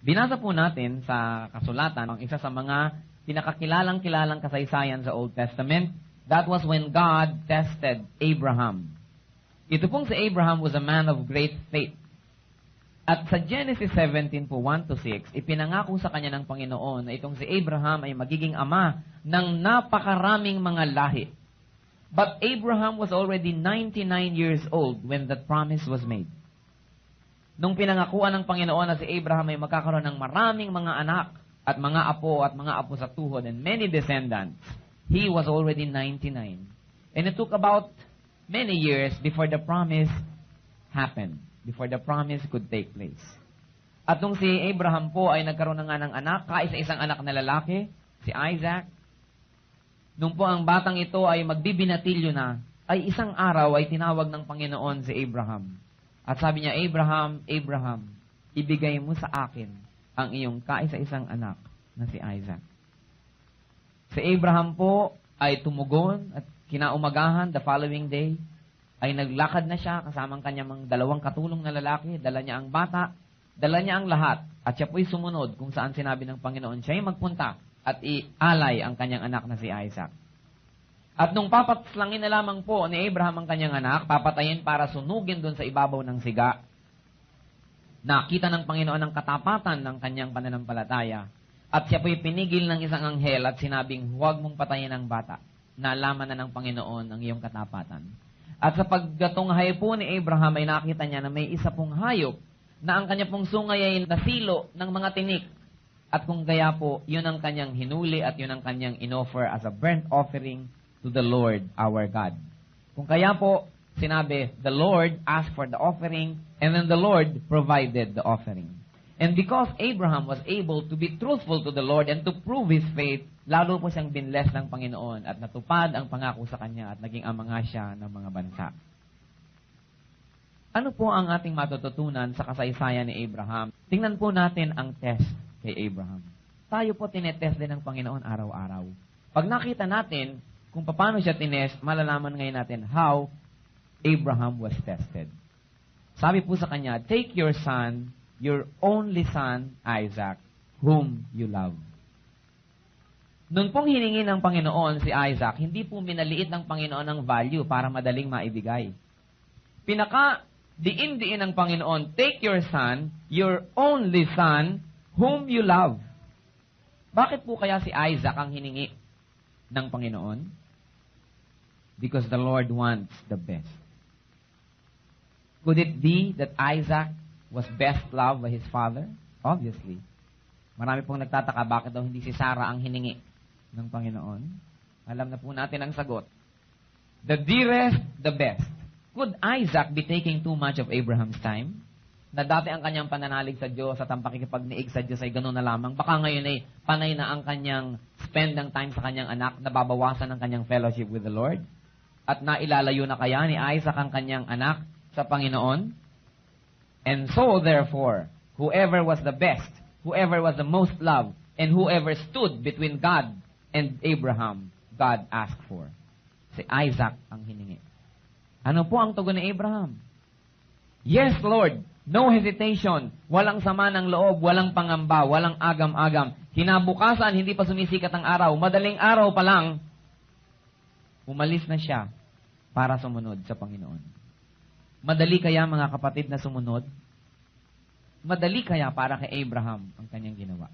Binasa po natin sa kasulatan ang isa sa mga pinakakilalang-kilalang kasaysayan sa Old Testament. That was when God tested Abraham. Ito pong si Abraham was a man of great faith. At sa Genesis 17 po, 1-6, ipinangako sa kanya ng Panginoon na itong si Abraham ay magiging ama ng napakaraming mga lahi. But Abraham was already 99 years old when that promise was made. Nung pinangakuan ng Panginoon na si Abraham ay magkakaroon ng maraming mga anak at mga apo sa tuhod and many descendants, he was already 99. And it took about many years before the promise happened, before the promise could take place. At nung si Abraham po ay nagkaroon na nga ng anak, kaisa-isang anak na lalaki, si Isaac, nung po ang batang ito ay magbibinatilyo na, ay isang araw ay tinawag ng Panginoon si Abraham. At sabi niya, Abraham, Abraham, ibigay mo sa akin ang iyong kaisa-isang anak na si Isaac. Si Abraham po ay tumugon at kinaumagahan, the following day, ay naglakad na siya kasamang kanyang mga dalawang katulong na lalaki, dala niya ang bata, dala niya ang lahat, at siya po'y sumunod kung saan sinabi ng Panginoon, siya ay magpunta at ialay ang kanyang anak na si Isaac. At nung papaslangin na lamang po ni Abraham ang kanyang anak, papatayin para sunugin doon sa ibabaw ng siga, nakita ng Panginoon ang katapatan ng kanyang pananampalataya. At siya po'y pinigil ng isang anghel at sinabing, huwag mong patayin ang bata. Nalaman na ng Panginoon ang iyong katapatan. At sa paggatunghay po ni Abraham ay nakita niya na may isa pong hayop na ang kanya pong sungay ay nasilo ng mga tinik. At kung kaya po, yun ang kanyang hinuli at yun ang kanyang inoffer as a burnt offering to the Lord our God. Kung kaya po, sinabi, the Lord asked for the offering and then the Lord provided the offering. And because Abraham was able to be truthful to the Lord and to prove his faith, lalo po siyang binless ng Panginoon at natupad ang pangako sa kanya at naging ama nga siya ng mga bansa. Ano po ang ating matututunan sa kasaysayan ni Abraham? Tingnan po natin ang test kay Abraham. Tayo po tinetest din ng Panginoon araw-araw. Pag nakita natin kung paano siya tinest, malalaman ngayon natin how Abraham was tested. Sabi po sa kanya, take your son, your only son, Isaac, whom you love. Noon pong hiningi ng Panginoon si Isaac, hindi po minaliit ng Panginoon ang value para madaling maibigay. Pinaka-diin-diin ng Panginoon, take your son, your only son, whom you love. Bakit po kaya si Isaac ang hiningi ng Panginoon? Because the Lord wants the best. Could it be that Isaac was best loved by his father? Obviously. Marami pong nagtataka bakit daw hindi si Sarah ang hiningi ng Panginoon. Alam na po natin ang sagot. The dearest, the best. Could Isaac be taking too much of Abraham's time? Na dati ang kanyang pananalig sa Diyos at ang pakikipagniig sa Diyos ay gano'n na lamang. Baka ngayon ay panay na ang kanyang spend ng time sa kanyang anak, nababawasan ang kanyang fellowship with the Lord. At nailalayo na kaya ni Isaac ang kanyang anak sa Panginoon? And so, therefore, whoever was the best, whoever was the most loved, and whoever stood between God and Abraham, God asked for. Si Isaac ang hiningi. Ano po ang tugon ni Abraham? Yes, Lord. No hesitation. Walang sama ng loob, walang pangamba, walang agam-agam. Kinabukasan, hindi pa sumisikat ang araw. Madaling araw pa lang, umalis na siya para sumunod sa Panginoon. Madali kaya mga kapatid na sumunod? Madali kaya para kay Abraham ang kanyang ginawa?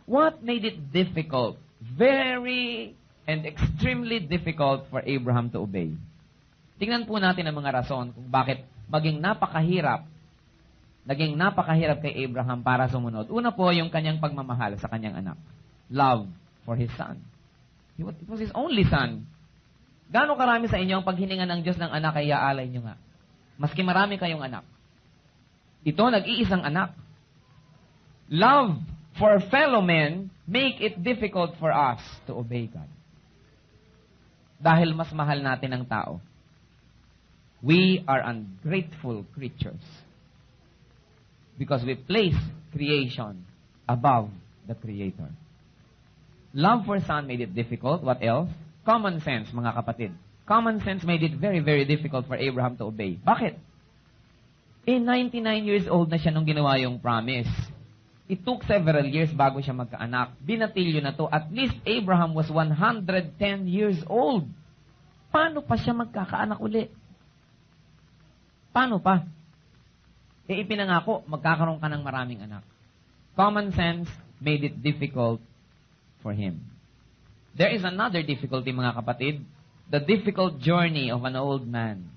What made it difficult, very and extremely difficult for Abraham to obey? Tingnan po natin ang mga rason kung bakit naging napakahirap kay Abraham para sumunod. Una po, yung kanyang pagmamahal sa kanyang anak. Love for his son. It was his only son. Gaano karami sa inyo ang paghininga ng Diyos ng anak ay iaalay nyo nga? Maski marami kayong anak. Ito, nag-iisang anak. Love for fellow men make it difficult for us to obey God. Dahil mas mahal natin ang tao. We are ungrateful creatures. Because we place creation above the Creator. Love for son made it difficult. What else? Common sense, mga kapatid. Common sense made it very, very difficult for Abraham to obey. Bakit? 99 years old na siya nung ginawa yung promise. It took several years bago siya magkaanak. Binatilyo na to. At least Abraham was 110 years old. Paano pa siya magkakaanak uli? Paano pa? Ipinangako, magkakaroon ka ng maraming anak. Common sense made it difficult for him. There is another difficulty, mga kapatid. The difficult journey of an old man.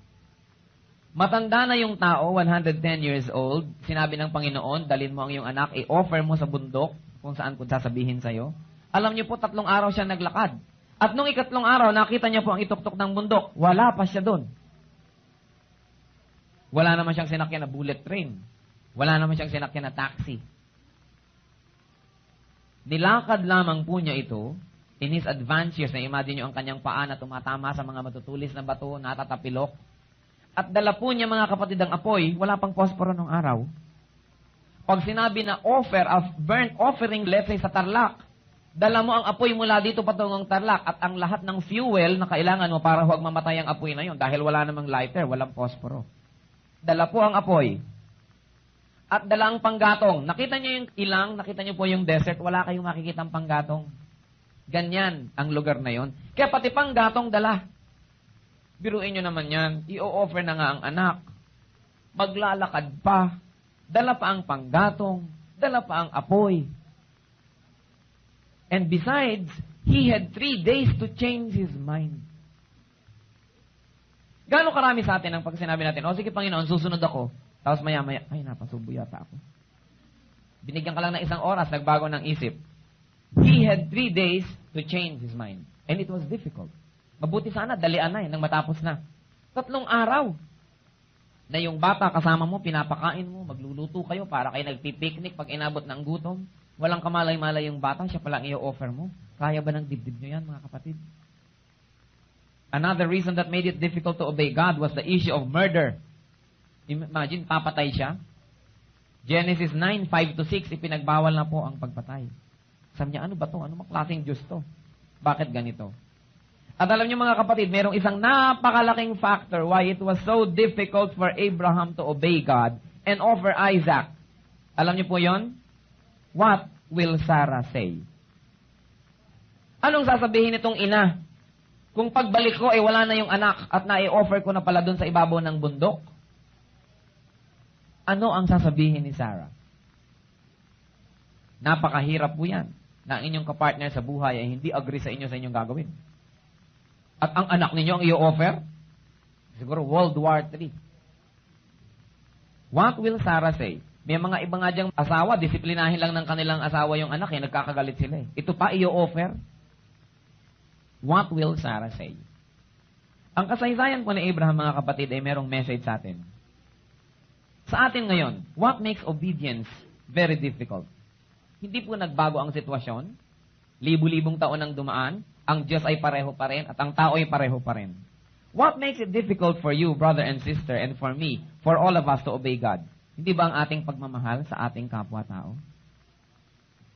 Matanda na yung tao, 110 years old. Sinabi ng Panginoon, dalhin mo ang iyong anak, i-offer mo sa bundok, kung saan ko sasabihin sa'yo. Alam niyo po, 3 araw siya naglakad. At nung 3 araw, nakita niya po ang ituktok ng bundok. Wala pa siya doon. Wala naman siyang sinakyan na bullet train. Wala naman siyang sinakyan na taxi. Nilakad lamang po niya ito in his advanced years. Na-imagine niyo ang kanyang paa na tumatama sa mga matutulis na bato, natatapilok. At dala po niya, mga kapatid, ang apoy. Wala pang posporo ng araw. Pag sinabi na offer of burnt offering, let's say sa Tarlac, dala mo ang apoy mula dito patungong Tarlac at ang lahat ng fuel na kailangan mo para huwag mamatay ang apoy na yon dahil wala namang lighter, walang posporo. Dala po ang apoy. At dala ang panggatong. Nakita niyo yung ilang, nakita niyo po yung desert, wala kayong makikitang panggatong. Ganyan ang lugar na yon. Kaya pati panggatong dala. Biruin nyo naman yan, i-offer na nga ang anak. Maglalakad pa. Dala pa ang panggatong. Dala pa ang apoy. And besides, he had 3 days to change his mind. Gaano karami sa atin ang pag sinabi natin, o sige Panginoon, susunod ako. Tapos maya-maya, ay napasubo yata ako. Binigyan ka lang ng 1 oras, nagbago ng isip. He had 3 days to change his mind. And it was difficult. Mabuti sana, dalian na nang matapos na. 3 araw. Na yung bata kasama mo, pinapakain mo, magluluto kayo para kayo nagpipiknik pag inabot ng gutom. Walang kamalay-malay yung bata, siya palang i-offer mo. Kaya ba ng dibdib nyo yan, mga kapatid? Another reason that made it difficult to obey God was the issue of murder. Imagine, papatay siya. Genesis 9, 5-6, ipinagbawal na po ang pagpatay. Sabi niya, ano ba to? Ano maklaseng Diyos to? Bakit ganito? At alam niyo mga kapatid, mayroong isang napakalaking factor why it was so difficult for Abraham to obey God and offer Isaac. Alam niyo po yon? What will Sarah say? Anong sasabihin nitong ina? Kung pagbalik ko, wala na yung anak at na-i-offer ko na pala dun sa ibabaw ng bundok. Ano ang sasabihin ni Sarah? Napakahirap po yan na ang inyong kapartner sa buhay ay hindi agree sa inyo sa inyong gagawin. At ang anak ninyo ang i-offer? Siguro World War III. What will Sarah say? May mga iba nga diyang asawa, disiplinahin lang ng kanilang asawa yung anak, nagkakagalit sila. Ito pa i-offer? What will Sarah say? Ang kasaysayan po ni Abraham, mga kapatid, ay merong message sa atin. Sa atin ngayon, what makes obedience very difficult? Hindi po nagbago ang sitwasyon. Libu-libong taon ang dumaan. Ang Diyos ay pareho pa rin at ang tao ay pareho pa rin. What makes it difficult for you, brother and sister, and for me, for all of us to obey God? Hindi ba ang ating pagmamahal sa ating kapwa-tao?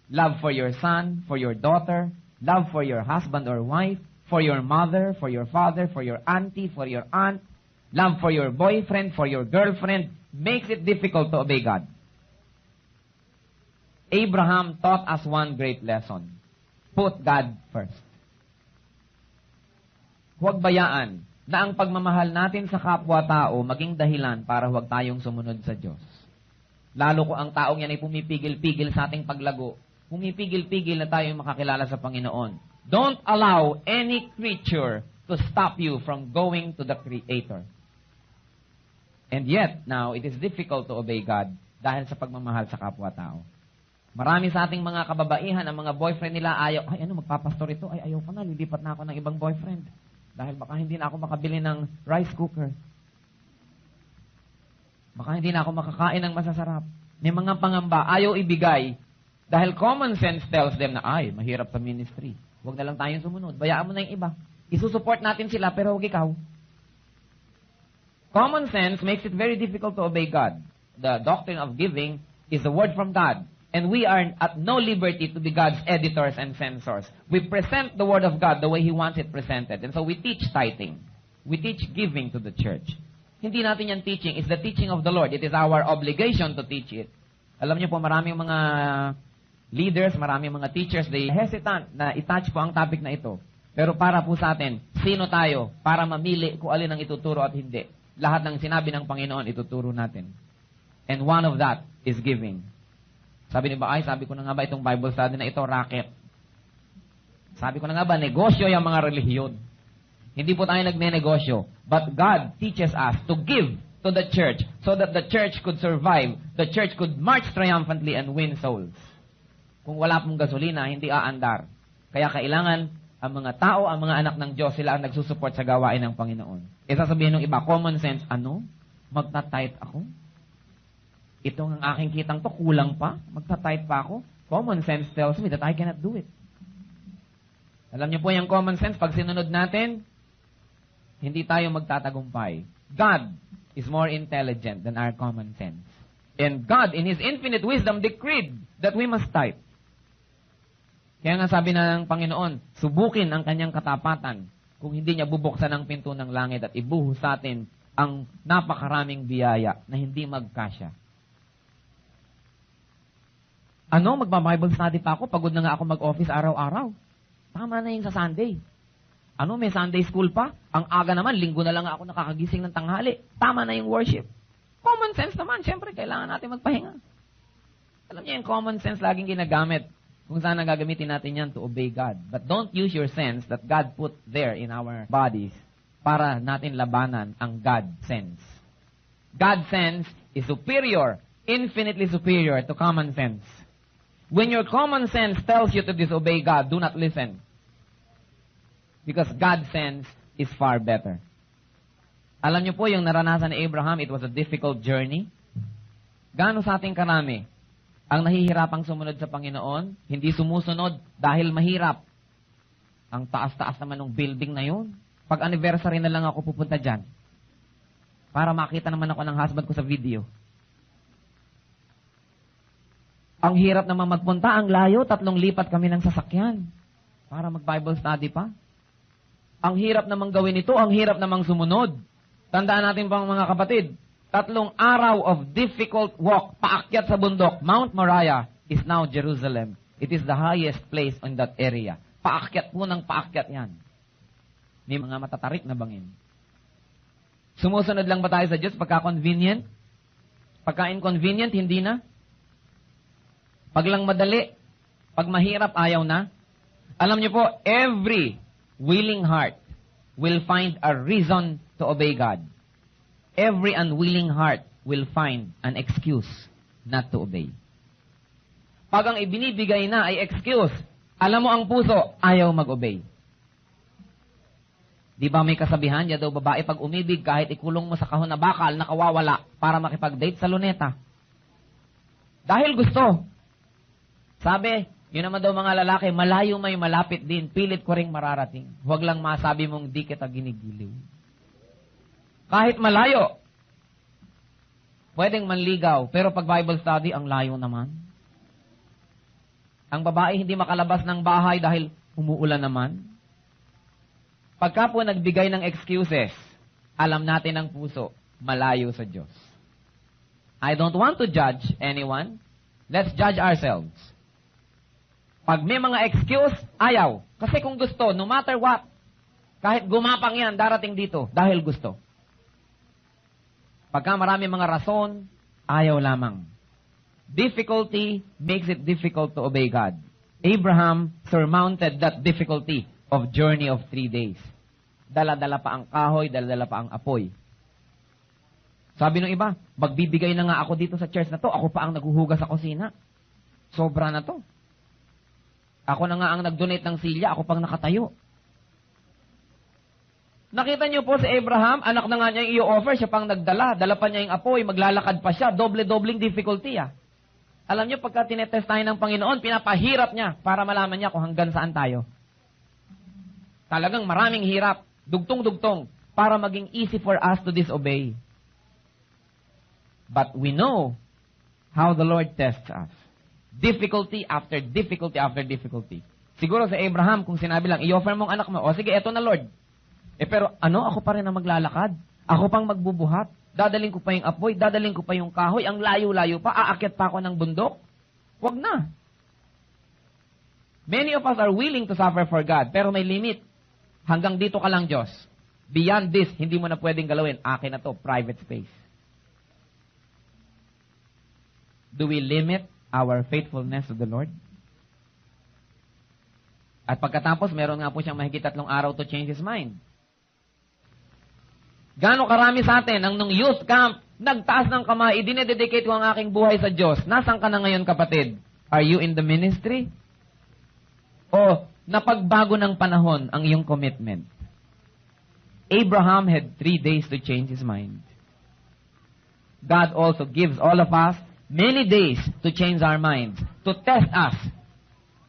Love for your son, for your daughter, love for your husband or wife, for your mother, for your father, for your auntie, for your aunt, love for your boyfriend, for your girlfriend, makes it difficult to obey God. Abraham taught us one great lesson. Put God first. Huwag bayaan na ang pagmamahal natin sa kapwa-tao maging dahilan para huwag tayong sumunod sa Diyos. Lalo ko ang taong yan ay pumipigil-pigil sa ating paglago. Pumipigil-pigil na tayong makakilala sa Panginoon. Don't allow any creature to stop you from going to the Creator. And yet, now, it is difficult to obey God dahil sa pagmamahal sa kapwa-tao. Marami sa ating mga kababaihan, ang mga boyfriend nila ayaw, magpapastor ito, ayaw ko na, lilipat na ako ng ibang boyfriend. Dahil baka hindi na ako makabili ng rice cooker. Baka hindi na ako makakain ng masasarap. May mga pangamba, ayaw ibigay. Dahil common sense tells them na, mahirap sa ministry. Huwag na lang tayong sumunod. Bayaan mo na yung iba. Isusupport natin sila, pero huwag ikaw. Common sense makes it very difficult to obey God. The doctrine of giving is the word from God. And we are at no liberty to be God's editors and censors. We present the Word of God the way He wants it presented. And so we teach tithing. We teach giving to the church. Hindi natin yan teaching. It's the teaching of the Lord. It is our obligation to teach it. Alam niyo po, maraming mga leaders, maraming mga teachers, they hesitant na i-touch po ang topic na ito. Pero para po sa atin, sino tayo para mamili kung alin ang ituturo at hindi? Lahat ng sinabi ng Panginoon, ituturo natin. And one of that is giving. Sabi ni Baay, sabi ko na nga ba itong Bible study na ito, racket. Sabi ko na nga ba, negosyo yung mga relihiyon. Hindi po tayo nagne-negosyo. But God teaches us to give to the church so that the church could survive, the church could march triumphantly and win souls. Kung wala pong gasolina, hindi aandar. Kaya kailangan ang mga tao, ang mga anak ng Diyos, sila ang nagsusupport sa gawain ng Panginoon. E sasabihin ng iba, common sense, ano? Magta-tithe ako? Ito ang aking kitang to, kulang pa? Magta-tithe pa ako? Common sense tells me that I cannot do it. Alam niyo po yung common sense, pag sinunod natin, hindi tayo magtatagumpay. God is more intelligent than our common sense. And God, in His infinite wisdom, decreed that we must tithe. Kaya nga sabi na ng Panginoon, subukin ang kanyang katapatan kung hindi niya bubuksan ang pinto ng langit at ibuhos sa atin ang napakaraming biyaya na hindi magkasya. Ano, magba-Bible study pa ako? Pagod na nga ako mag-office araw-araw. Tama na yung sa Sunday. Ano, may Sunday school pa? Ang aga naman, linggo na lang ako nakakagising ng tanghali. Tama na yung worship. Common sense naman, syempre, kailangan natin magpahinga. Alam niyo, yung common sense laging ginagamit. Kung saan gagamitin natin yan to obey God. But don't use your sense that God put there in our bodies para natin labanan ang God sense. God sense is superior, infinitely superior to common sense. When your common sense tells you to disobey God, do not listen. Because God's sense is far better. Alam niyo po, yung naranasan ni Abraham, it was a difficult journey. Gaano sa ating karami ang nahihirapang sumunod sa Panginoon, hindi sumusunod dahil mahirap. Ang taas-taas naman ng building na yun. Pag anniversary na lang ako pupunta dyan. Para makita naman ako ng husband ko sa video. Ang hirap naman magpunta, ang layo, 3 lipat kami ng sasakyan. Para mag-Bible study pa. Ang hirap namang gawin ito, ang hirap namang sumunod. Tandaan natin pang mga kapatid, 3 araw of difficult walk, paakyat sa bundok. Mount Moriah is now Jerusalem. It is the highest place in that area. Paakyat po ng paakyat yan. May mga matatarik na bangin. Sumusunod lang ba tayo sa Diyos pagka convenient? Pagka inconvenient, hindi na. Pag lang madali, pag mahirap, ayaw na. Alam niyo po, every willing heart will find a reason to obey God. Every unwilling heart will find an excuse not to obey. Pag ang ibinibigay na ay excuse, alam mo ang puso, ayaw mag-obey. Di ba may kasabihan, ya daw babae pag umibig kahit ikulong mo sa kahon na bakal, nakawawala para makipag-date sa luneta. Dahil gusto. Sabi, yun naman daw mga lalaki, malayo may malapit din, pilit ko ring mararating. Huwag lang masabi mong di kita ginigiliw. Kahit malayo, pwedeng manligaw, pero pag Bible study, ang layo naman. Ang babae hindi makalabas ng bahay dahil umuulan naman. Pagka po nagbigay ng excuses, alam natin ang puso, malayo sa Diyos. I don't want to judge anyone. Let's judge ourselves. Pag may mga excuse, ayaw. Kasi kung gusto, no matter what, kahit gumapang yan, darating dito, dahil gusto. Pagka marami mga rason, ayaw lamang. Difficulty makes it difficult to obey God. Abraham surmounted that difficulty of journey of 3 days. Dala-dala pa ang kahoy, dala-dala pa ang apoy. Sabi ng iba, magbibigay na nga ako dito sa church na to, ako pa ang naghuhugas sa kusina. Sobra na to. Ako na nga ang nag-donate ng silya, ako pang nakatayo. Nakita niyo po si Abraham, anak na nga niya yung i-offer, siya pang nagdala, dala pa niya yung apoy, maglalakad pa siya, doble-dobling difficulty Alam niyo, pagka tinetest tayo ng Panginoon, pinapahirap niya para malaman niya kung hanggang saan tayo. Talagang maraming hirap, dugtong-dugtong, para maging easy for us to disobey. But we know how the Lord tests us. Difficulty after difficulty after difficulty. Siguro sa Abraham, kung sinabi lang, i-offer mong anak mo, o sige, eto na Lord. Pero ano, ako pa rin ang maglalakad. Ako pang magbubuhat. Dadaling ko pa yung apoy, dadaling ko pa yung kahoy, ang layo-layo pa, aakyat pa ako ng bundok. Wag na. Many of us are willing to suffer for God, pero may limit. Hanggang dito ka lang, Diyos. Beyond this, hindi mo na pwedeng galawin. Akin na to, private space. Do we limit our faithfulness to the Lord? At pagkatapos, meron nga po siyang mahigit 3 araw to change his mind. Gaano karami sa atin ang nung youth camp, nagtaas ng kamay, dinededicate ko ang aking buhay sa Diyos. Nasaan ka na ngayon, kapatid? Are you in the ministry? O napagbago ng panahon ang iyong commitment? Abraham had 3 days to change his mind. God also gives all of us many days to change our minds, to test us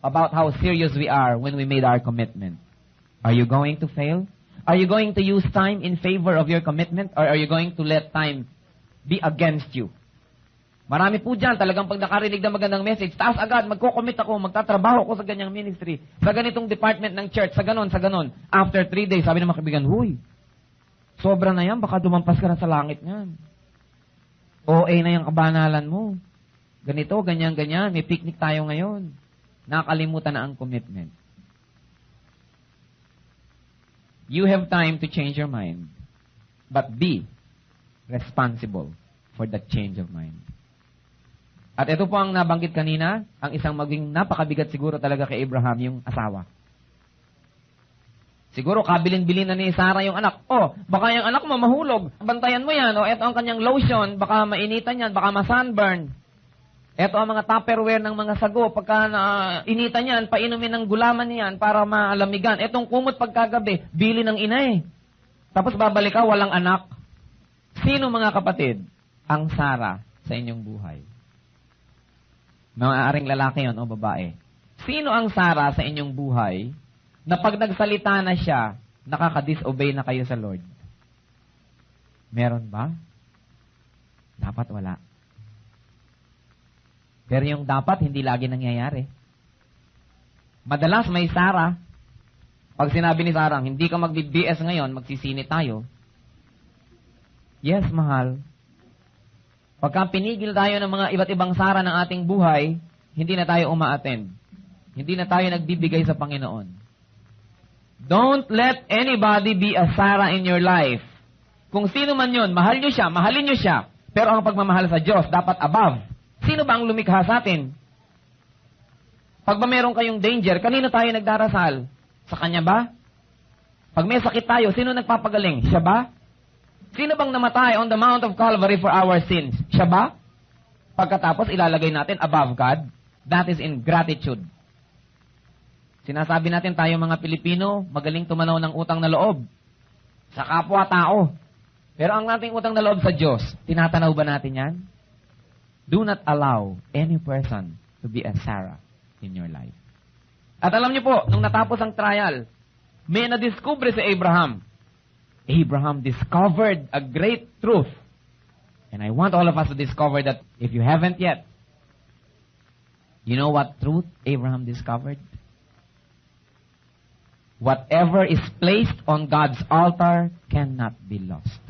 about how serious we are when we made our commitment. Are you going to fail? Are you going to use time in favor of your commitment, or are you going to let time be against you? Marami po dyan, talagang pag nakarinig ng magandang message, taas agad, magko-commit ako, magtatrabaho ako sa ganyang ministry, sa ganitong department ng church, sa ganon, sa ganon. After 3 days, sabi ng mga kaibigan, huy, sobra na yan, baka dumampas ka na sa langit niyan. OA na yung kabanalan mo. Ganito, ganyan, ganyan, may picnic tayo ngayon. Nakalimutan na ang commitment. You have time to change your mind, but be responsible for that change of mind. At ito po ang nabanggit kanina, ang isang maging napakabigat siguro talaga kay Abraham, yung asawa. Siguro kabilin-bilin na ni Sarah yung anak. Oh, baka yung anak mo mahulog. Bantayan mo yan. O, ito ang kanyang lotion. Baka mainitan yan. Baka ma-sunburn. Ito ang mga tupperware ng mga sago. Pagka initan yan, painumin ng gulaman yan para maalamigan. Itong kumot pagkagabi, bili ng ina eh. Tapos babalik ka, walang anak. Sino mga kapatid ang Sarah sa inyong buhay? Maaaring lalaki yon o babae. Sino ang Sarah sa inyong buhay na pag nagsalita na siya, nakaka-disobey na kayo sa Lord? Meron ba? Dapat wala. Pero yung dapat, hindi lagi nangyayari. Madalas may Sarah. Pag sinabi ni Sarah, hindi ka mag-BS ngayon, magsisini tayo. Yes, mahal. Pagka pinigil tayo ng mga iba't ibang Sarah ng ating buhay, hindi na tayo uma-attend. Hindi na tayo nagbibigay sa Panginoon. Don't let anybody be a Sarah in your life. Kung sino man yun, mahal nyo siya, mahalin nyo siya. Pero ang pagmamahal sa Diyos, dapat above. Sino ba ang lumikha sa atin? Pag ba meron kayong danger, kanino tayo nagdarasal? Sa Kanya ba? Pag may sakit tayo, sino nagpapagaling? Siya ba? Sino bang namatay on the Mount of Calvary for our sins? Siya ba? Pagkatapos, ilalagay natin above God. That is ingratitude. Sinasabi natin tayo mga Pilipino, magaling tumanaw ng utang na loob sa kapwa-tao. Pero ang ating utang na loob sa Diyos, tinatanaw ba natin yan? Do not allow any person to be a Sarah in your life. At alam niyo po, nung natapos ang trial, may na-discover si Abraham. Abraham discovered a great truth. And I want all of us to discover that if you haven't yet. You know what truth Abraham discovered? Whatever is placed on God's altar cannot be lost.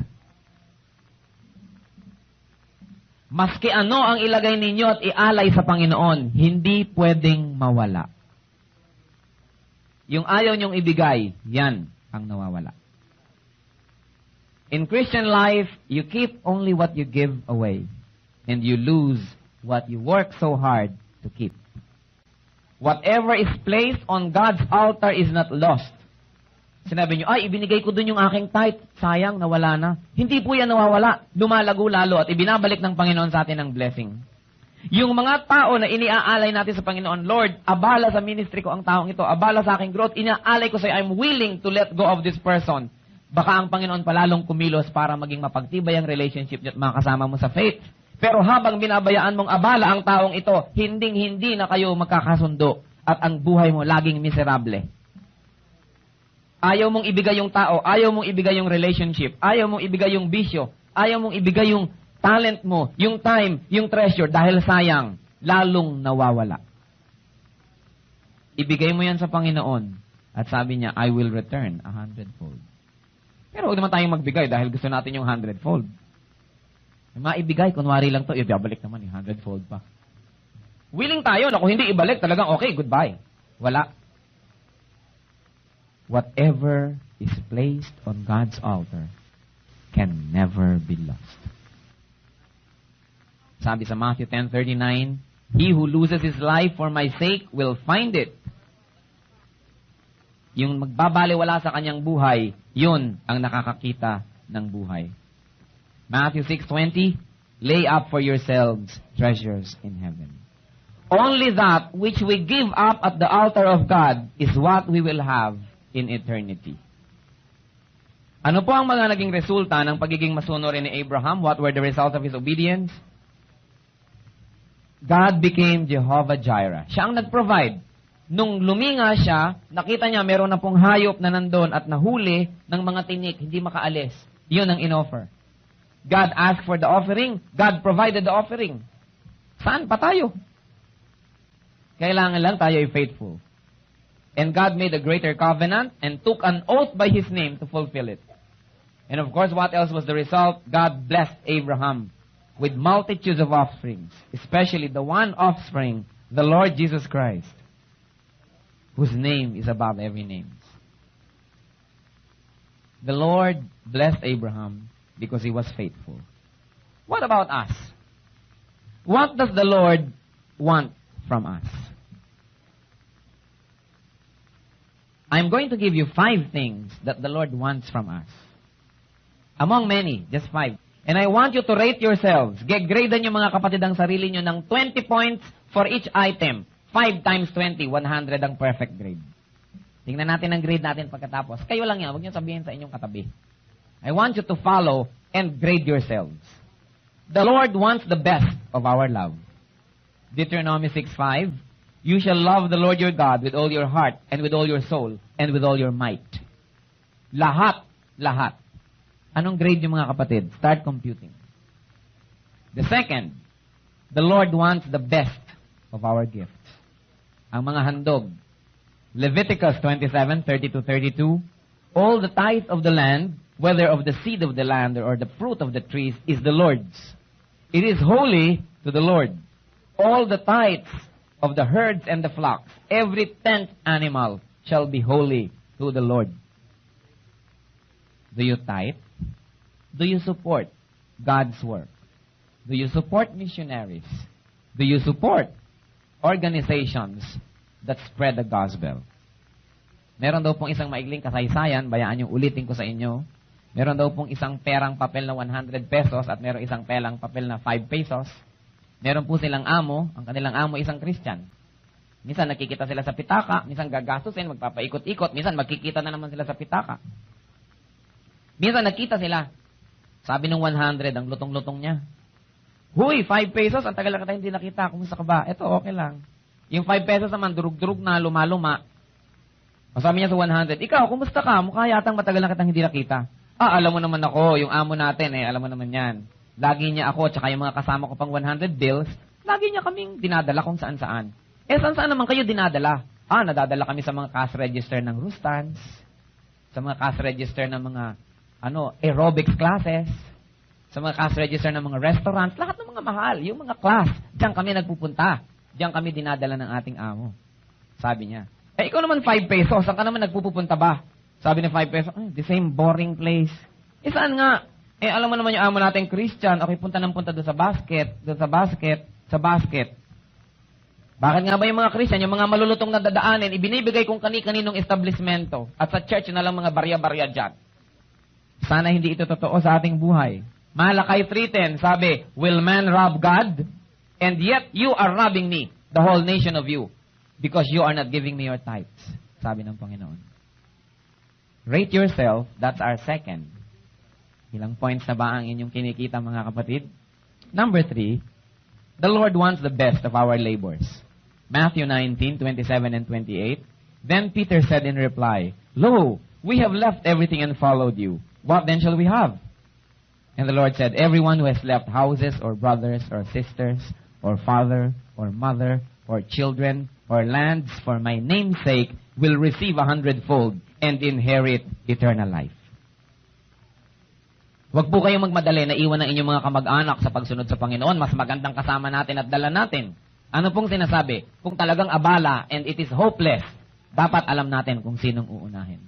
Maski ano ang ilagay ninyo at ialay sa Panginoon, hindi pwedeng mawala. Yung ayaw niyong ibigay, yan ang nawawala. In Christian life, you keep only what you give away, and you lose what you work so hard to keep. Whatever is placed on God's altar is not lost. Sinabi niyo, ay, ibinigay ko dun yung aking tithe. Sayang, nawala na. Hindi po yan nawawala. Lumalago lalo at ibinabalik ng Panginoon sa atin ang blessing. Yung mga tao na iniaalay natin sa Panginoon, Lord, abala sa ministry ko ang taong ito, abala sa aking growth, inaalay ko sa'yo, I'm willing to let go of this person. Baka ang Panginoon palalong kumilos para maging mapagtibay ang relationship niyo at mga kasama mo sa faith. Pero habang binabayaan mong abala ang taong ito, hinding-hindi na kayo magkakasundo at ang buhay mo laging miserable. Ayaw mong ibigay yung tao, ayaw mong ibigay yung relationship, ayaw mong ibigay yung bisyo, ayaw mong ibigay yung talent mo, yung time, yung treasure, dahil sayang, lalong nawawala. Ibigay mo yan sa Panginoon, at sabi niya, I will return 100-fold. Pero huwag naman tayong magbigay dahil gusto natin yung 100-fold. Maibigay, kunwari lang to, ibabalik naman, 100-fold pa. Willing tayo na kung hindi ibalik, talagang okay, goodbye. Wala. Whatever is placed on God's altar can never be lost. Sabi sa Matthew 10:39, he who loses his life for my sake will find it. Yung magbabaliwala sa kanyang buhay, yun ang nakakakita ng buhay. Matthew 6:20, lay up for yourselves treasures in heaven. Only that which we give up at the altar of God is what we will have in eternity. Ano po ang mga naging resulta ng pagiging masunurin ni Abraham? What were the results of his obedience? God became Jehovah Jireh. Siya ang nag-provide. Nung luminga siya, nakita niya meron na pong hayop na nandun at nahuli ng mga tinik, hindi makaalis. Yun ang inoffer. God asked for the offering. God provided the offering. Saan pa tayo? Kailangan lang tayo ay faithful. And God made a greater covenant and took an oath by His name to fulfill it. And of course, what else was the result? God blessed Abraham with multitudes of offsprings, especially the one offspring, the Lord Jesus Christ, whose name is above every name. The Lord blessed Abraham because he was faithful. What about us? What does the Lord want from us? I'm going to give you 5 things that the Lord wants from us. Among many, just 5. And I want you to rate yourselves. Gradean nyo mga kapatid ang sarili nyo ng 20 points for each item. 5 times 20, 100 ang perfect grade. Tingnan natin ang grade natin pagkatapos. Kayo lang yan, huwag nyo sabihin sa inyong katabi. I want you to follow and grade yourselves. The Lord wants the best of our love. Deuteronomy 6:5, you shall love the Lord your God with all your heart and with all your soul and with all your might. Lahat. Anong grade yung mga kapatid? Start computing. The second, the Lord wants the best of our gifts. Ang mga handog. Leviticus 27:30-32, all the tithe of the land, whether of the seed of the land or the fruit of the trees, is the Lord's. It is holy to the Lord. All the tithes of the herds and the flocks, every 10th animal shall be holy to the Lord. Do you tithe? Do you support God's work? Do you support missionaries? Do you support organizations that spread the gospel? Meron daw pong isang maigling kasaysayan, bayaan yung ulitin ko sa inyo. Meron daw pong isang perang papel na 100 pesos at meron isang perang papel na 5 pesos. Meron po silang amo, ang kanilang amo isang Christian. Minsan nakikita sila sa pitaka, minsan gagastusin, magpapaikot-ikot, minsan magkikita na naman sila sa pitaka. Minsan nakita sila. Sabi ng 100, ang lutong-lutong niya. Huy, 5 pesos, ang tagal na kita hindi nakita. Kumusta ka ba? Eto, okay lang. Yung 5 pesos naman, durug-durug na, luma-luma. Sabi niya sa 100, ikaw, kumusta ka? Mukha yatang matagal na kitang hindi nakita. Alam mo naman ako, yung amo natin alam mo naman yan. Lagi niya ako, tsaka yung mga kasama ko pang 100 bills, lagi niya kaming dinadala kung saan-saan. Saan-saan naman kayo dinadala? Nadadala kami sa mga cash register ng Rustans, sa mga cash register ng mga aerobics classes, sa mga cash register ng mga restaurants, lahat ng mga mahal, yung mga class, diyan kami nagpupunta. Diyan kami dinadala ng ating amo. Sabi niya. Ikaw naman 5 pesos, saan ka naman nagpupunta ba? Sabi ni 5 pesos, the same boring place. Saan nga? Alam mo naman yung amo natin Christian, okay, punta doon sa basket. Bakit nga ba yung mga Christian, yung mga malulutong na dadaanin, ibinibigay kung kani-kaninong establishmento at sa church na lang mga barya-barya dyan. Sana hindi ito totoo sa ating buhay. Malakay 3:10, sabi, will man rob God? And yet you are robbing me, the whole nation of you, because you are not giving me your tithes. Sabi ng Panginoon. Rate yourself, that's our second. Ilang points na ba ang inyong kinikita, mga kapatid? Number 3, the Lord wants the best of our labors. Matthew 19:27 and 28. Then Peter said in reply, lo, we have left everything and followed you. What then shall we have? And the Lord said, everyone who has left houses or brothers or sisters or father or mother or children or lands for my name's sake will receive 100-fold and inherit eternal life. Huwag po kayong magmadali na iwan ng inyong mga kamag-anak sa pagsunod sa Panginoon. Mas magandang kasama natin at dala natin. Ano pong sinasabi? Kung talagang abala and it is hopeless, dapat alam natin kung sinong uunahin.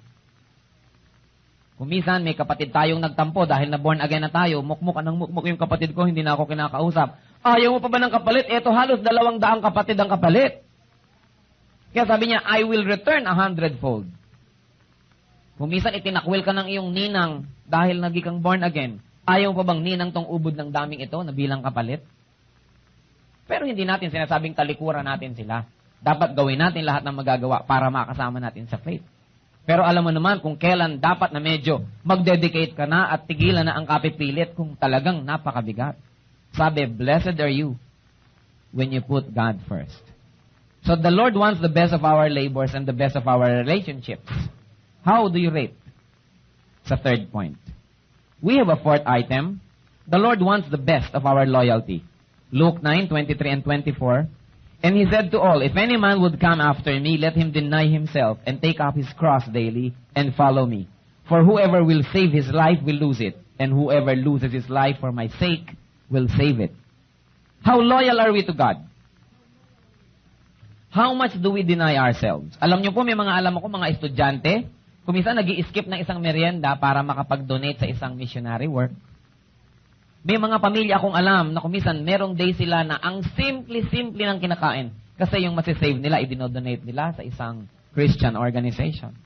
Kung minsan may kapatid tayong nagtampo dahil na born again na tayo, mukmuk ng mukmuk yung kapatid ko, hindi na ako kinakausap. Ayaw mo pa ba ng kapalit? Eto halos 200 kapatid ang kapalit. Kaya sabi niya, I will return 100-fold. Kung minsan itinakwil ka ng iyong ninang dahil naging kang born again, ayaw pa bang ninang tong ubod ng daming ito na bilang kapalit? Pero hindi natin sinasabing talikuran natin sila. Dapat gawin natin lahat ng magagawa para makasama natin sa faith. Pero alam mo naman kung kailan dapat na medyo mag-dedicate ka na at tigilan na ang kapipilit kung talagang napakabigat. Sabi, blessed are you when you put God first. So the Lord wants the best of our labors and the best of our relationships. How do you rate? Sa third point. We have a fourth item. The Lord wants the best of our loyalty. Luke 9:23 and 24. And he said to all, if any man would come after me, let him deny himself and take up his cross daily and follow me. For whoever will save his life will lose it, and whoever loses his life for my sake will save it. How loyal are we to God? How much do we deny ourselves? Alam niyo po, may mga alam ako, mga estudyante, kung minsan nag-i-skip ng isang merienda para makapag-donate sa isang missionary work. May mga pamilya akong alam na kung minsan merong day sila na ang simple-simple ng kinakain kasi yung masisave nila, i-dinodonate nila sa isang Christian organization.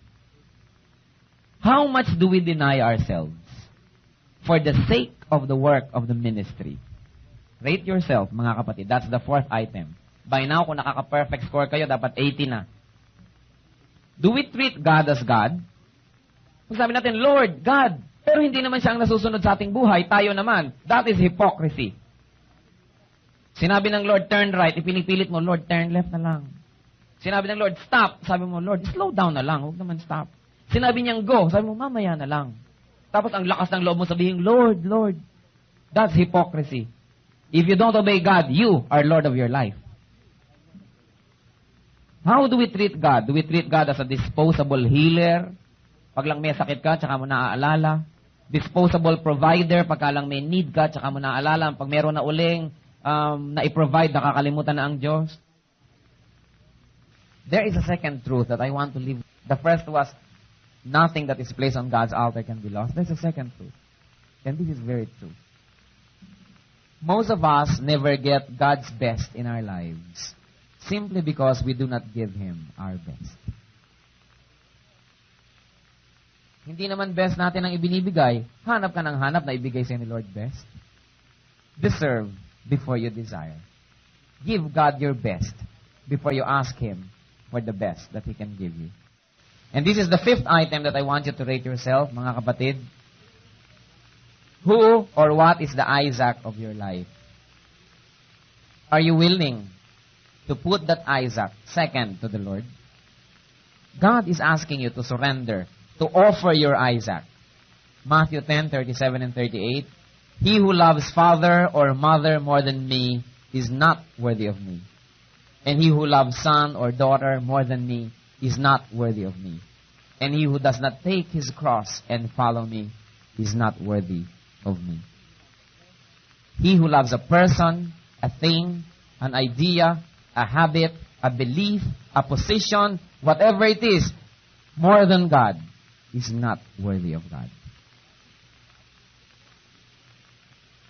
How much do we deny ourselves for the sake of the work of the ministry? Rate yourself, mga kapatid. That's the fourth item. By now, kung nakaka-perfect score kayo, dapat 80 na. Do we treat God as God? Kung sabi natin, Lord, God, pero hindi naman siya ang nasusunod sa ating buhay, tayo naman. That is hypocrisy. Sinabi ng Lord, turn right, ipinipilit mo, Lord, turn left na lang. Sinabi ng Lord, stop, sabi mo, Lord, slow down na lang, huwag naman stop. Sinabi niyang go, sabi mo, mamaya na lang. Tapos ang lakas ng loob mo sabihin, Lord, Lord. That's hypocrisy. If you don't obey God, you are Lord of your life. How do we treat God? Do we treat God as a disposable healer? Pag lang may sakit ka, tsaka mo naaalala. Disposable provider, pagka lang may need ka, tsaka mo naaalala. Pag meron na uling na i-provide, nakakalimutan na ang Diyos. There is a second truth that I want to leave. The first was, nothing that is placed on God's altar can be lost. There's a second truth. And this is very true. Most of us never get God's best in our lives simply because we do not give Him our best. Hindi naman best natin ang ibinibigay. Hanap ka ng hanap na ibigay sa'yo ni Lord best. Deserve before you desire. Give God your best before you ask Him for the best that He can give you. And this is the fifth item that I want you to rate yourself, mga kapatid. Who or what is the Isaac of your life? Are you willing to put that Isaac second to the Lord? God is asking you to surrender, to offer your Isaac. Matthew 10:37 and 38. He who loves father or mother more than me is not worthy of me. And he who loves son or daughter more than me is not worthy of me. And he who does not take his cross and follow me is not worthy of me. He who loves a person, a thing, an idea, a habit, a belief, a position, whatever it is, more than God, is not worthy of God.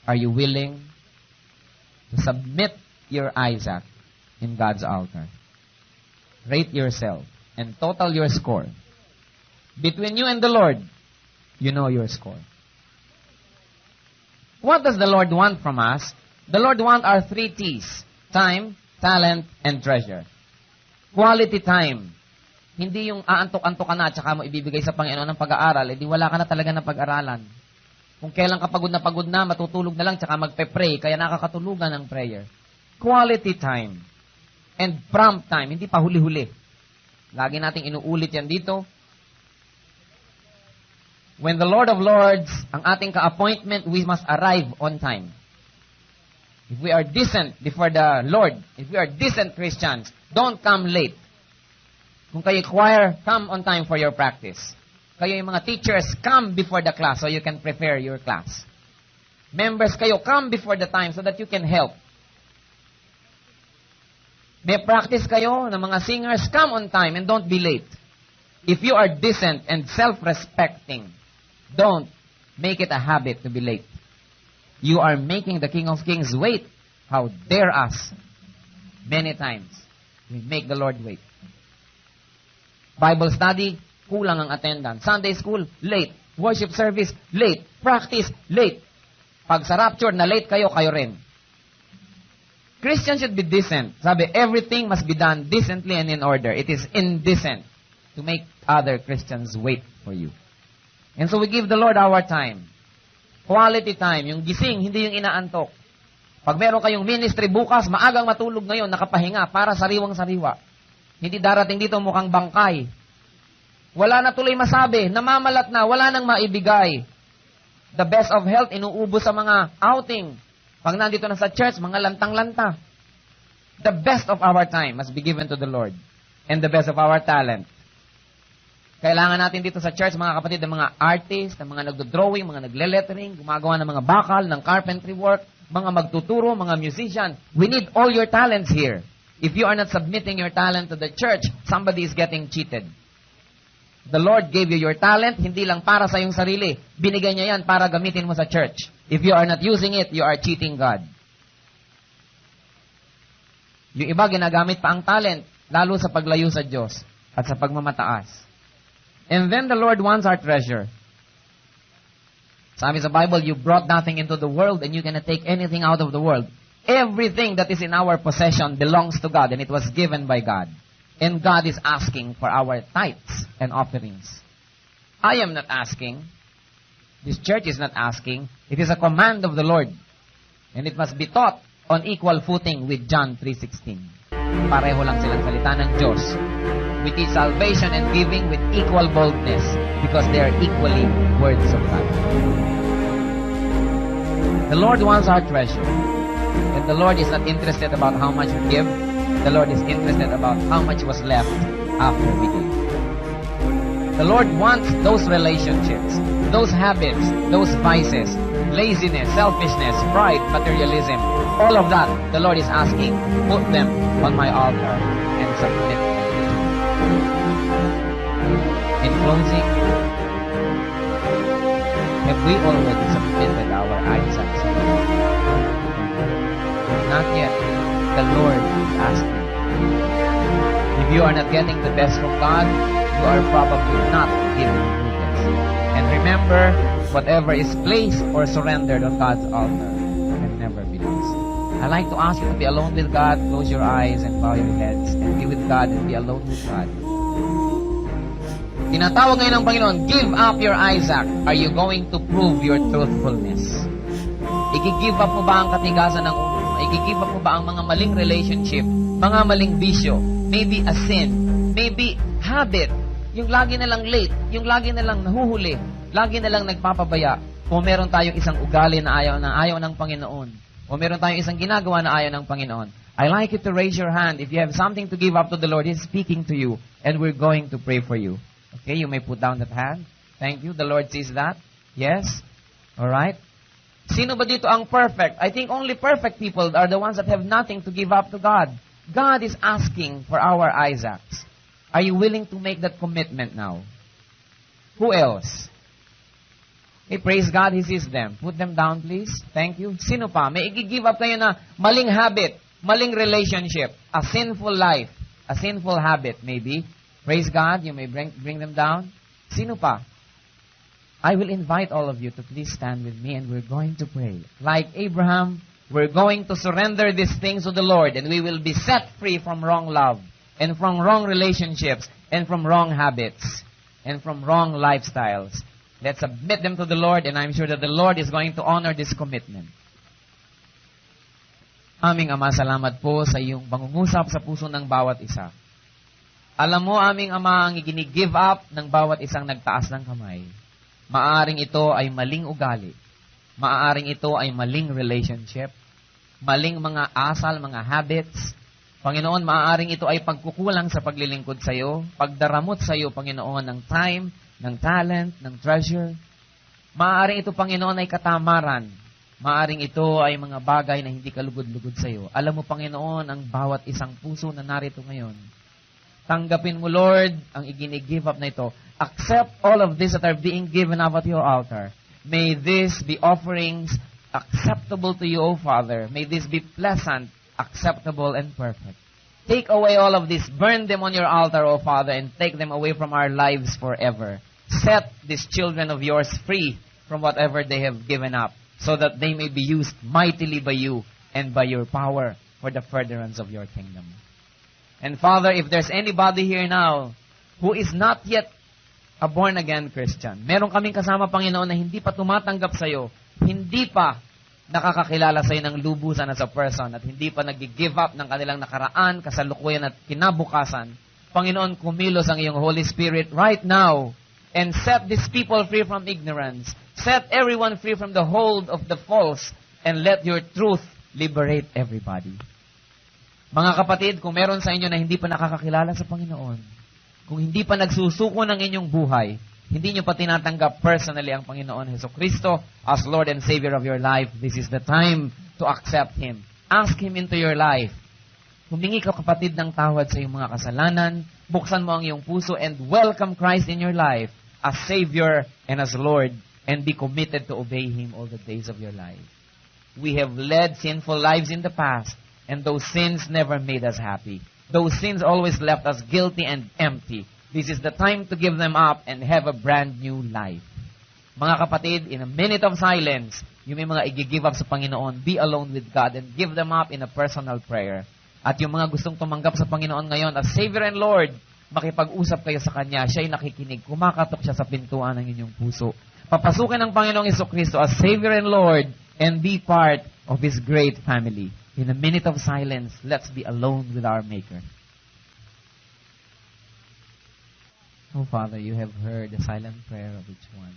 Are you willing to submit your Isaac in God's altar? Rate yourself and total your score. Between you and the Lord, you know your score. What does the Lord want from us? The Lord wants our 3 T's. Time, talent, and treasure. Quality time. Hindi yung aantok-antok ka na at saka mo ibibigay sa Panginoon ng pag-aaral, edi wala ka na talaga ng pag-aralan. Kung kailan ka pagod na, matutulog na lang tsaka magpe-pray, kaya nakakatulugan ng prayer. Quality time. And prompt time. Hindi pa huli-huli. Lagi nating inuulit yan dito. When the Lord of Lords, ang ating ka-appointment, we must arrive on time. If we are decent before the Lord, if we are decent Christians, don't come late. Kung kayo choir, come on time for your practice. Kayo yung mga teachers, come before the class so you can prepare your class. Members kayo, come before the time so that you can help. May practice kayo ng mga singers, come on time and don't be late. If you are decent and self-respecting, don't make it a habit to be late. You are making the King of Kings wait. How dare us? Many times, we make the Lord wait. Bible study, kulang ang attendance. Sunday school, late. Worship service, late. Practice, late. Pag sa rapture, na late kayo, kayo rin. Christians should be decent. Sabi, everything must be done decently and in order. It is indecent to make other Christians wait for you. And so we give the Lord our time. Quality time. Yung gising, hindi yung inaantok. Pag meron kayong ministry bukas, maagang matulog ngayon, nakapahinga, para sariwang-sariwa. Hindi darating dito mukhang bangkay. Wala na tuloy masabi, namamalat na, wala nang maibigay. The best of health, inuubos sa mga outing. Pag nandito na sa church, mga lantang-lanta. The best of our time must be given to the Lord. And the best of our talent. Kailangan natin dito sa church, mga kapatid, ng mga artists, ng mga nagdo-drawing, mga nagle-lettering, gumagawa ng mga bakal, ng carpentry work, mga magtuturo, mga musician. We need all your talents here. If you are not submitting your talent to the church, somebody is getting cheated. The Lord gave you your talent, hindi lang para sa iyong sarili. Binigay niya yan para gamitin mo sa church. If you are not using it, you are cheating God. Yung iba, ginagamit pa ang talent, lalo sa paglayo sa Diyos at sa pagmamataas. And then the Lord wants our treasure. Sabi sa Bible, you brought nothing into the world and you cannot take anything out of the world. Everything that is in our possession belongs to God and it was given by God. And God is asking for our tithes and offerings. I am not asking. This church is not asking. It is a command of the Lord. And it must be taught on equal footing with John 3:16. Pareho lang silang salita ng Diyos. We teach salvation and giving with equal boldness because they are equally words of God. The Lord wants our treasure. And the Lord is not interested about how much we give. The Lord is interested about how much was left after we gave. The Lord wants those relationships, those habits, those vices, laziness, selfishness, pride, materialism. All of that, the Lord is asking, put them on my altar and submit them. In closing, have we already submitted our Isaacs? Not yet. The Lord is asking. If you are not getting the best from God, you are probably not giving Him the best. And remember, whatever is placed or surrendered on God's altar can never be lost. I'd like to ask you to be alone with God. Close your eyes and bow your heads and be with God and be alone with God. Tinatawag ngayon ng Panginoon, give up your Isaac. Are you going to prove your truthfulness? I-give up mo ba ang katigasan ng ulo? I-give up mo ba ang mga maling relationship, mga maling bisyo, maybe a sin, maybe habit, yung lagi na lang late, yung lagi na lang nahuhuli, lagi na lang nagpapabaya, o meron tayong isang ugali na ayaw ng Panginoon, o meron tayong isang ginagawa na ayaw ng Panginoon. I'd like you to raise your hand if you have something to give up to the Lord. He's speaking to you, and we're going to pray for you. Okay, you may put down that hand. Thank you. The Lord sees that. Yes? All right. Sino ba dito ang perfect? I think only perfect people are the ones that have nothing to give up to God. God is asking for our Isaacs. Are you willing to make that commitment now? Who else? Okay, praise God, He sees them. Put them down, please. Thank you. Sino pa? May i-give up kayo na maling habit, maling relationship, a sinful life, a sinful habit, maybe. Praise God, you may bring them down. Sino pa? I will invite all of you to please stand with me and we're going to pray. Like Abraham, we're going to surrender these things to the Lord and we will be set free from wrong love and from wrong relationships and from wrong habits and from wrong lifestyles. Let's submit them to the Lord and I'm sure that the Lord is going to honor this commitment. Aming Ama, salamat po sa iyong pangungusap sa puso ng bawat isa. Alam mo, aming Ama, ang i-give up ng bawat isang nagtaas ng kamay. Maaaring ito ay maling ugali. Maaaring ito ay maling relationship. Maling mga asal, mga habits. Panginoon, maaaring ito ay pagkukulang sa paglilingkod sa iyo. Pagdaramot sa iyo, Panginoon, ng time, ng talent, ng treasure. Maaaring ito, Panginoon, ay katamaran. Maaaring ito ay mga bagay na hindi kalugod-lugod sa iyo. Alam mo, Panginoon, ang bawat isang puso na narito ngayon. Tanggapin mo, Lord, ang i-give up na ito. Accept all of this that are being given up at your altar. May this be offerings acceptable to you, O Father. May this be pleasant, acceptable, and perfect. Take away all of this. Burn them on your altar, O Father, and take them away from our lives forever. Set these children of yours free from whatever they have given up, so that they may be used mightily by you and by your power for the furtherance of your kingdom. And Father, if there's anybody here now who is not yet a born-again Christian, meron kaming kasama, Panginoon, na hindi pa tumatanggap sa iyo, hindi pa nakakakilala sa iyo ng lubusan as a person, at hindi pa nag-give up ng kanilang nakaraan, kasalukuyan at kinabukasan, Panginoon, kumilos ang iyong Holy Spirit right now and set these people free from ignorance. Set everyone free from the hold of the false, and let your truth liberate everybody. Mga kapatid, kung meron sa inyo na hindi pa nakakakilala sa Panginoon, kung hindi pa nagsusuko ng inyong buhay, hindi nyo pa tinatanggap personally ang Panginoon Jesucristo as Lord and Savior of your life, this is the time to accept Him. Ask Him into your life. Humingi ka, kapatid, ng tawad sa iyong mga kasalanan, buksan mo ang iyong puso, and welcome Christ in your life as Savior and as Lord, and be committed to obey Him all the days of your life. We have led sinful lives in the past, and those sins never made us happy. Those sins always left us guilty and empty. This is the time to give them up and have a brand new life. Mga kapatid, in a minute of silence, yung may mga i-give up sa Panginoon, be alone with God and give them up in a personal prayer. At yung mga gustong tumanggap sa Panginoon ngayon as Savior and Lord, makipag-usap kayo sa Kanya. Siya'y nakikinig. Kumakatok siya sa pintuan ng inyong puso. Papasukin ng Panginoong Jesucristo as Savior and Lord and be part of His great family. In a minute of silence, let's be alone with our Maker. Oh, Father, you have heard the silent prayer of each one.